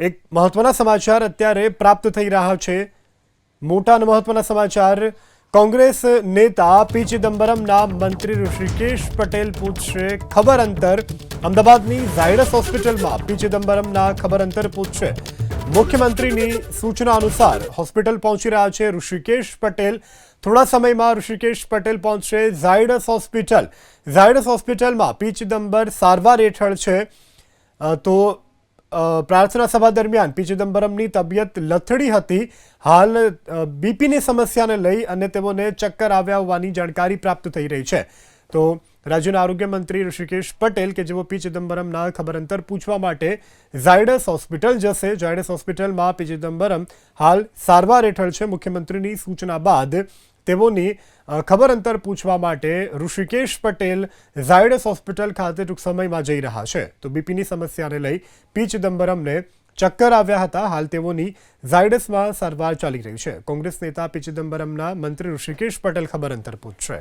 એક મહત્વના સમાચાર અત્યારે પ્રાપ્ત થઈ રહ્યા છે। મોટા અને મહત્વના સમાચાર। કોંગ્રેસ નેતા પી ચિદમ્બરમના મંત્રી ઋષિકેશ પટેલ પૂછશે ખબર અંતર। અમદાવાદની ઝાયડસ હોસ્પિટલમાં પી ચિદમ્બરમના ખબર અંતર પૂછશે। મુખ્યમંત્રીની સૂચના અનુસાર હોસ્પિટલ પહોંચી રહ્યા છે ઋષિકેશ પટેલ। થોડા સમયમાં ઋષિકેશ પટેલ પહોંચશે ઝાયડસ હોસ્પિટલ। ઝાયડસ હોસ્પિટલમાં પી ચિદમ્બર સારવાર હેઠળ છે। તો प्रार्थना सभा दरमियान पी चिदम्बरमनी तबियत लथड़ी हती। हाल बीपीनी समस्याने लई अने तेमोने चक्कर आव्या होवानी जानकारी प्राप्त थई रही है। तो राज्यना आरोग्य मंत्री ऋषिकेश पटेल के जेओ पी चिदम्बरमना खबर अंतर पूछवा माटे ઝાયડસ હોસ્પિटल जशे। ઝાયડસ હોસ્પિટલમાં પી ચિદમ્બરમ हाल सारवार हेठळ छे। मुख्यमंत्रीनी सूचना बाद तेओनी खबर अंतर पूछवा माटे ऋषिकेश पटेल ઝાયડસ હોસ્પિટલ खाते टूंक समयमां जई रह्या छे। तो बीपीनी समस्याने लई पी चिदम्बरમને चक्कर આવ્યા હતા। हाल તેઓની ઝાયડસમાં સારવાર ચાલી રહી છે। કોંગ્રેસ નેતા પી ચિદમ્બરમના મંત્રી ઋષિકેશ પટેલ ખબર અંતર પૂછશે।